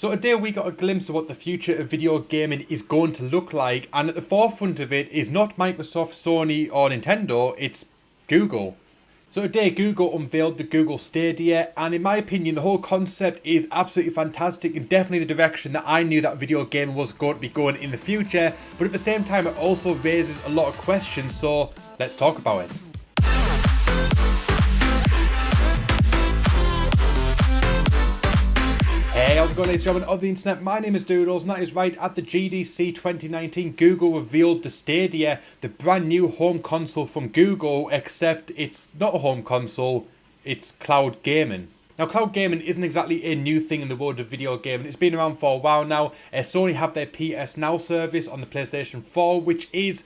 So today we got a glimpse of what the future of video gaming is going to look like, and at the forefront of it is not Microsoft, Sony or Nintendo, it's Google. So today Google unveiled the Google Stadia, and in my opinion the whole concept is absolutely fantastic and definitely the direction that I knew that video gaming was going to be going in the future, but at the same time it also raises a lot of questions, so let's talk about it. Hey, how's it going, ladies and gentlemen of the internet? My name is Doodles, and that is right. At the GDC 2019, Google revealed the Stadia, the brand new home console from Google, except it's not a home console, it's cloud gaming. Now, cloud gaming isn't exactly a new thing in the world of video gaming. It's been around for a while now. Sony have their PS Now service on the PlayStation 4, which is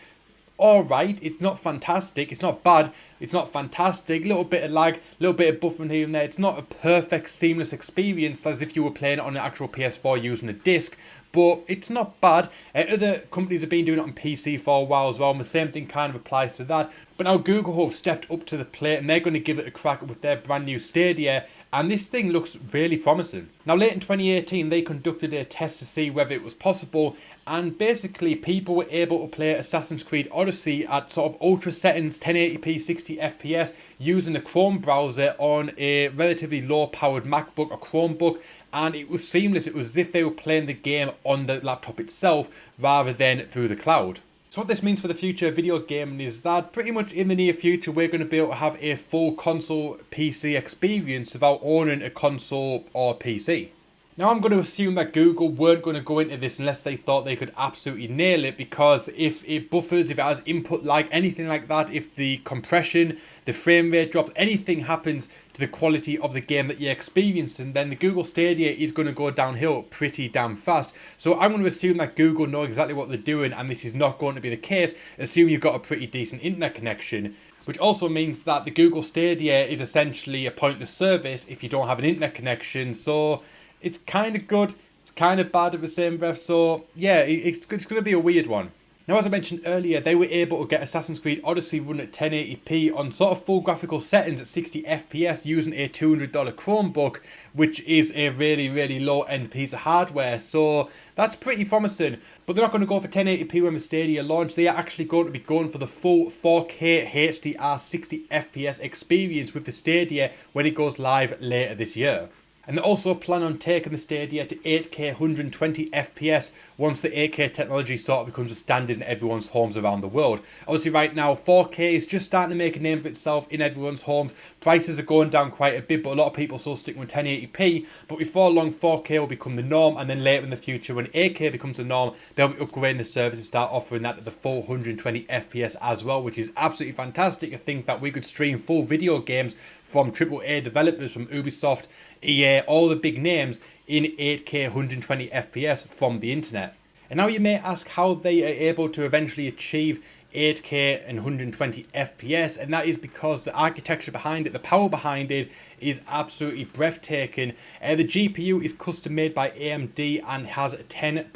alright. It's not fantastic, it's not bad, it's not fantastic, little bit of lag, little bit of buffering here and there. It's not a perfect seamless experience as if you were playing it on an actual PS4 using a disc, but it's not bad. Other companies have been doing it on PC for a while as well, and the same thing kind of applies to that. But now Google have stepped up to the plate and they're going to give it a crack with their brand new Stadia, and this thing looks really promising. Now, late in 2018 they conducted a test to see whether it was possible, and basically people were able to play Assassin's Creed Odyssey at sort of ultra settings, 1080p 60 FPS, using the Chrome browser on a relatively low powered MacBook or Chromebook, and it was seamless. It was as if they were playing the game on the laptop itself rather than through the cloud. So what this means for the future of video gaming is that pretty much in the near future we're going to be able to have a full console PC experience without owning a console or PC. Now, I'm going to assume that Google weren't going to go into this unless they thought they could absolutely nail it, because if it buffers, if it has input lag, anything like that, if the compression, the frame rate drops, anything happens to the quality of the game that you're experiencing, then the Google Stadia is going to go downhill pretty damn fast. So I'm going to assume that Google know exactly what they're doing, and this is not going to be the case. Assume you've got a pretty decent internet connection, which also means that the Google Stadia is essentially a pointless service if you don't have an internet connection. So it's kind of good, it's kind of bad at the same breath, so yeah, it's going to be a weird one. Now, as I mentioned earlier, they were able to get Assassin's Creed Odyssey run at 1080p on sort of full graphical settings at 60 FPS using a $200 Chromebook, which is a really, really low-end piece of hardware, so that's pretty promising. But they're not going to go for 1080p when the Stadia launch. They are actually going to be going for the full 4K HDR 60 FPS experience with the Stadia when it goes live later this year. And they also plan on taking the Stadia to 8K 120 FPS once the 8K technology sort of becomes a standard in everyone's homes around the world. Obviously right now 4K is just starting to make a name for itself in everyone's homes. Prices are going down quite a bit, but a lot of people still sticking with 1080p. But before long 4K will become the norm, and then later in the future when 8K becomes the norm, they'll be upgrading the service and start offering that at the full 120 FPS as well, which is absolutely fantastic to think that we could stream full video games from AAA developers, from Ubisoft, EA, all the big names in 8K 120 FPS from the internet. And now you may ask how they are able to eventually achieve 8K and 120 FPS, and that is because the architecture behind it, the power behind it, is absolutely breathtaking. The GPU is custom made by AMD and has 10.7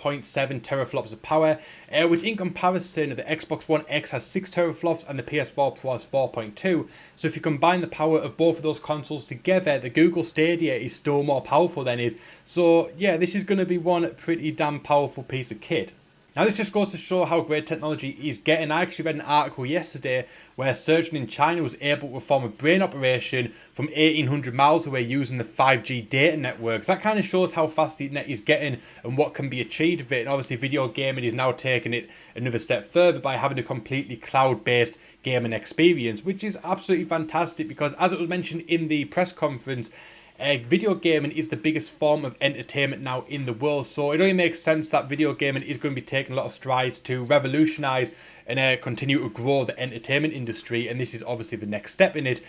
teraflops of power, which in comparison the Xbox One X has 6 teraflops and the PS4 Pro has 4.2. So if you combine the power of both of those consoles together, the Google Stadia is still more powerful than it. So yeah, this is going to be one pretty damn powerful piece of kit. Now, this just goes to show how great technology is getting. I actually read an article yesterday where a surgeon in China was able to perform a brain operation from 1800 miles away using the 5G data networks. That kind of shows how fast the internet is getting and what can be achieved with it. And obviously video gaming is now taking it another step further by having a completely cloud-based gaming experience, which is absolutely fantastic because, as it was mentioned in the press conference, video gaming is the biggest form of entertainment now in the world, so it only makes sense that video gaming is going to be taking a lot of strides to revolutionise and continue to grow the entertainment industry, and this is obviously the next step in it.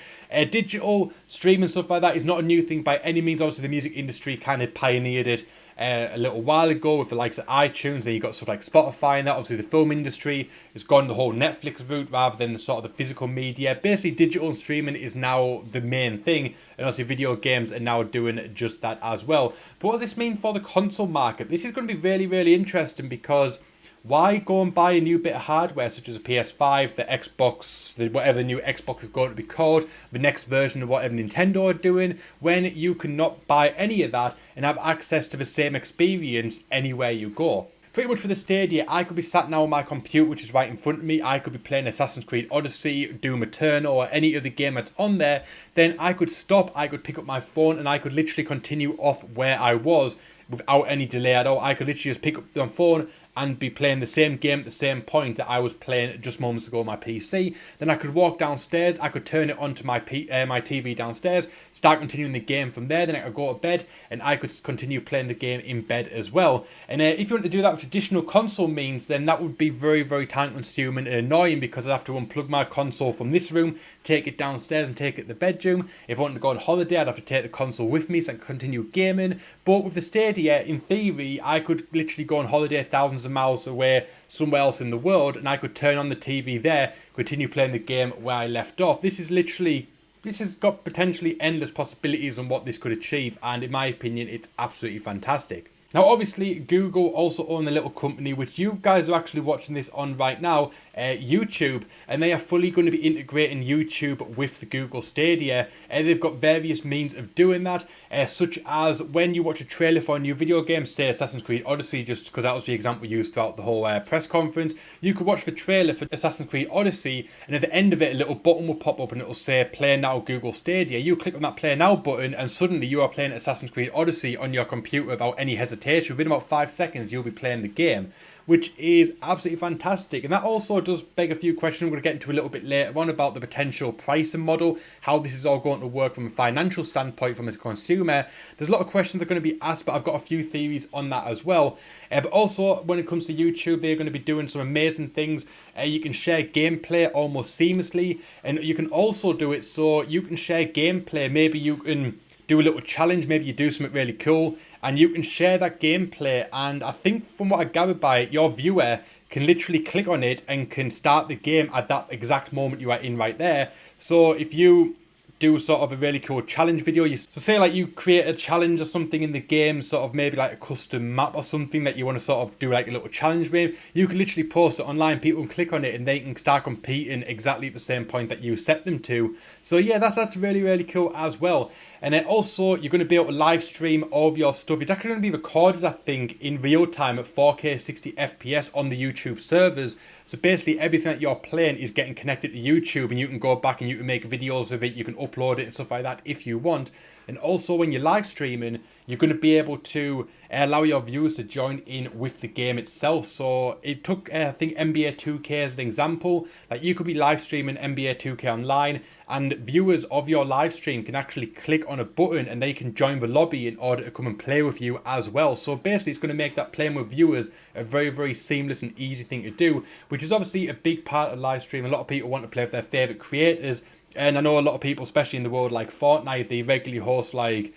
Digital streaming stuff like that is not a new thing by any means. Obviously the music industry kind of pioneered it a little while ago with the likes of iTunes, and you got stuff like Spotify and that. Obviously the film industry has gone the whole Netflix route rather than the sort of the physical media. Basically digital streaming is now the main thing, and obviously video games are now doing just that as well. But what does this mean for the console market? This is going to be really, really interesting because why go and buy a new bit of hardware such as a PS5, the Xbox, whatever the new Xbox is going to be called, the next version of whatever Nintendo are doing, when you can not buy any of that and have access to the same experience anywhere you go? Pretty much for the Stadia, I could be sat now on my computer, which is right in front of me. I could be playing Assassin's Creed Odyssey, Doom Eternal, or any other game that's on there. Then I could stop, I could pick up my phone, and I could literally continue off where I was without any delay at all. I could literally just pick up the phone and be playing the same game at the same point that I was playing just moments ago on my PC. Then I could walk downstairs, I could turn it onto my TV downstairs, start continuing the game from there. Then I could go to bed and I could continue playing the game in bed as well. And if you want to do that with traditional console means, then that would be very, very time consuming and annoying, because I'd have to unplug my console from this room, take it downstairs and take it to the bedroom. If I wanted to go on holiday, I'd have to take the console with me so I could continue gaming. But with the Stadia, in theory, I could literally go on holiday thousands of miles away somewhere else in the world, and I could turn on the TV there, continue playing the game where I left off. This has got potentially endless possibilities on what this could achieve, and in my opinion, it's absolutely fantastic. Now, obviously, Google also own a little company, which you guys are actually watching this on right now, YouTube, and they are fully going to be integrating YouTube with the Google Stadia. They've got various means of doing that, such as when you watch a trailer for a new video game, say Assassin's Creed Odyssey, just because that was the example used throughout the whole press conference. You could watch the trailer for Assassin's Creed Odyssey, and at the end of it, a little button will pop up and it will say Play Now Google Stadia. You click on that Play Now button, and suddenly you are playing Assassin's Creed Odyssey on your computer without any hesitation. Within about 5 seconds, you'll be playing the game, which is absolutely fantastic. And that also does beg a few questions I'm going to get into a little bit later on about the potential pricing model, how this is all going to work from a financial standpoint from a consumer. There's a lot of questions that are going to be asked, but I've got a few theories on that as well. But also, when it comes to YouTube, they're going to be doing some amazing things. You can share gameplay almost seamlessly, and you can also do it so you can share gameplay. Maybe you can do a little challenge, maybe you do something really cool, and you can share that gameplay. And I think from what I gathered by it, your viewer can literally click on it and can start the game at that exact moment you are in right there. So if you do sort of a really cool challenge video, so say like you create a challenge or something in the game, sort of maybe like a custom map or something that you want to sort of do like a little challenge with, you can literally post it online, people can click on it and they can start competing exactly at the same point that you set them to. So yeah, that's really, really cool as well. And then also you're going to be able to live stream all of your stuff. It's actually going to be recorded, I think, in real time at 4K 60 FPS on the YouTube servers. So basically everything that you're playing is getting connected to YouTube, and you can go back and you can make videos of it, you can upload it and stuff like that if you want. And also when you're live streaming, you're going to be able to allow your viewers to join in with the game itself. So it took, I think, NBA 2K as an example. Like you could be live streaming NBA 2K online, and viewers of your live stream can actually click on a button and they can join the lobby in order to come and play with you as well. So basically it's going to make that playing with viewers a very, very seamless and easy thing to do, which is obviously a big part of live stream. A lot of people want to play with their favourite creators, and I know a lot of people, especially in the world like Fortnite, they regularly host like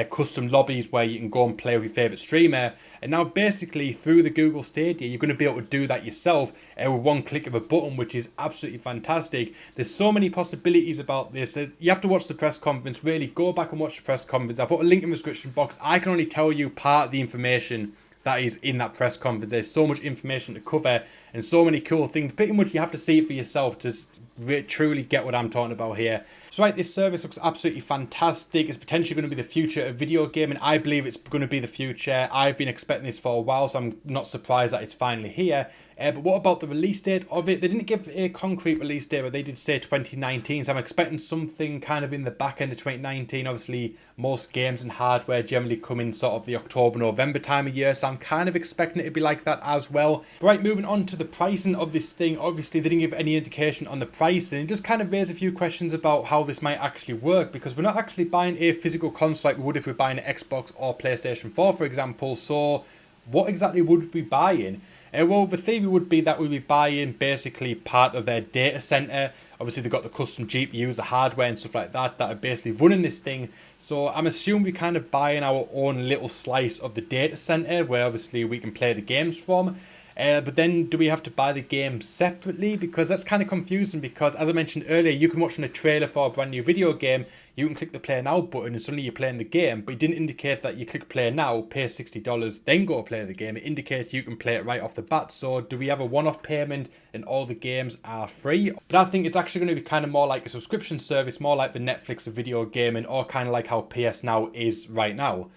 custom lobbies where you can go and play with your favourite streamer. And now basically through the Google Stadia, you're going to be able to do that yourself with one click of a button, which is absolutely fantastic. There's so many possibilities about this. You have to watch the press conference. Really go back and watch the press conference. I'll put a link in the description box. I can only tell you part of the information that is in that press conference. There's so much information to cover and so many cool things. Pretty much you have to see it for yourself to truly get what I'm talking about here. So right, this service looks absolutely fantastic. It's potentially going to be the future of video gaming. I believe it's going to be the future. I've been expecting this for a while, so I'm not surprised that it's finally here. But what about the release date of it? They didn't give a concrete release date, but they did say 2019. So I'm expecting something kind of in the back end of 2019. Obviously, most games and hardware generally come in sort of the October, November time of year. So I'm kind of expecting it to be like that as well. But right, moving on to the pricing of this thing. Obviously, they didn't give any indication on the pricing. It just kind of raised a few questions about how this might actually work, because we're not actually buying a physical console like we would if we're buying an Xbox or PlayStation 4, for example. So what exactly would we be buying? Well, the theory would be that we'd be buying basically part of their data center. Obviously, they've got the custom GPUs, the hardware and stuff like that are basically running this thing. So I'm assuming we're kind of buying our own little slice of the data center where obviously we can play the games from. But then do we have to buy the game separately? Because that's kind of confusing, because as I mentioned earlier, you can watch a trailer for a brand new video game, you can click the play now button and suddenly you're playing the game, but it didn't indicate that you click play now, pay $60, then go play the game. It indicates you can play it right off the bat. So do we have a one-off payment and all the games are free? But I think it's actually going to be kind of more like a subscription service, more like the Netflix of video gaming, or kind of like how PS Now is right now.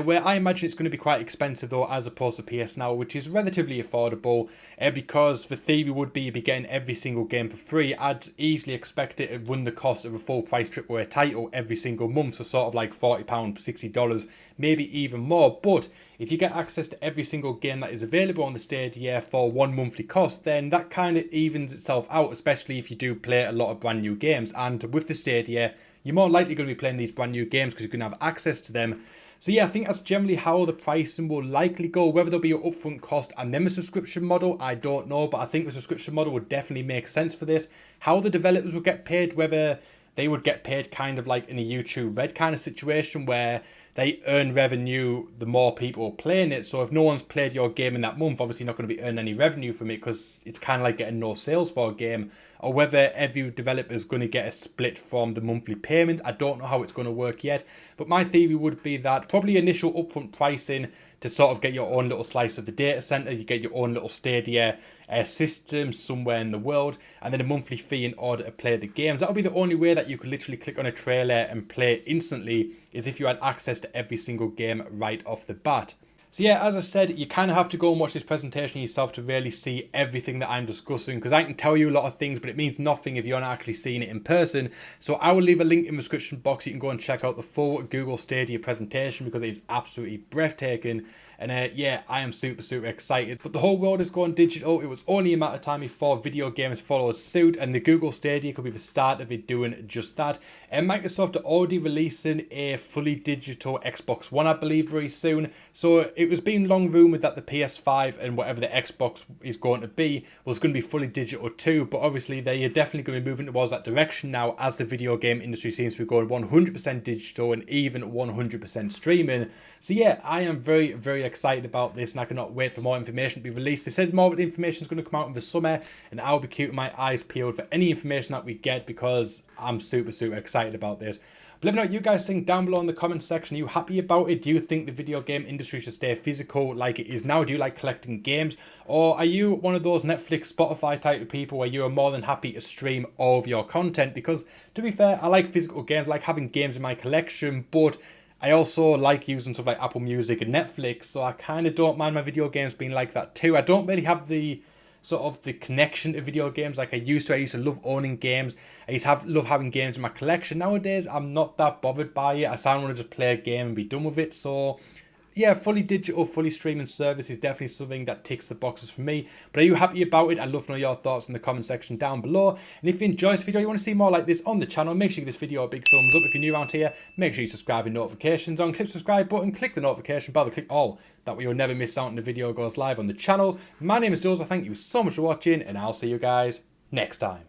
Where I imagine it's going to be quite expensive though, as opposed to PS Now, which is relatively affordable, because the theory would be you'd be getting every single game for free. I'd easily expect it to run the cost of a full price AAA title every single month, so sort of like £40, $60, maybe even more. But if you get access to every single game that is available on the Stadia for one monthly cost, then that kind of evens itself out, especially if you do play a lot of brand new games. And with the Stadia, you're more likely going to be playing these brand new games because you're going to have access to them. So yeah, I think that's generally how the pricing will likely go. Whether there'll be an upfront cost and then a subscription model, I don't know. But I think the subscription model would definitely make sense for this. How the developers will get paid, whether they would get paid kind of like in a YouTube Red kind of situation where they earn revenue the more people playing it. So if no one's played your game in that month, obviously you're not going to be earning any revenue from it because it's kind of like getting no sales for a game. Or whether every developer is going to get a split from the monthly payment. I don't know how it's going to work yet. But my theory would be that probably initial upfront pricing to sort of get your own little slice of the data center. You get your own little Stadia system somewhere in the world, and then a monthly fee in order to play the games. That'll be the only way that you could literally click on a trailer and play it instantly, is if you had access to every single game right off the bat. So yeah, as I said, you kind of have to go and watch this presentation yourself to really see everything that I'm discussing, because I can tell you a lot of things, but it means nothing if you're not actually seeing it in person. So I will leave a link in the description box. You can go and check out the full Google Stadia presentation because it is absolutely breathtaking. And yeah, I am super excited. But the whole world is going digital. It was only a matter of time before video games followed suit, and the Google Stadia could be the start of it doing just that. And Microsoft are already releasing a fully digital Xbox One, I believe, very soon. So it was being long rumoured that the PS5 and whatever the Xbox is going to be was going to be fully digital too. But obviously they are definitely going to be moving towards that direction now, as the video game industry seems to be going 100% digital and even 100% streaming. So yeah, I am very excited about this, and I cannot wait for more information to be released. They said more information is going to come out in the summer, and I'll be keeping my eyes peeled for any information that we get because I'm super excited about this. But let me know what you guys think down below in the comment section. Are you happy about it? Do you think the video game industry should stay physical like it is now? Do you like collecting games? Or are you one of those Netflix, Spotify type of people where you are more than happy to stream all of your content? Because to be fair, I like physical games, I like having games in my collection, but I also like using stuff like Apple Music and Netflix, so I kind of don't mind my video games being like that too. I don't really have the sort of the connection to video games like I used to. I used to love owning games. I used to love having games in my collection. Nowadays, I'm not that bothered by it. I sound want to just play a game and be done with it. So yeah, fully digital, fully streaming service is definitely something that ticks the boxes for me. But are you happy about it? I'd love to know your thoughts in the comment section down below. And if you enjoyed this video, you want to see more like this on the channel, make sure you give this video a big thumbs up. If you're new around here, make sure you subscribe with notifications on. Click the subscribe button, click the notification bell, click all. That way you'll never miss out when the video goes live on the channel. My name is Doodles. I thank you so much for watching, and I'll see you guys next time.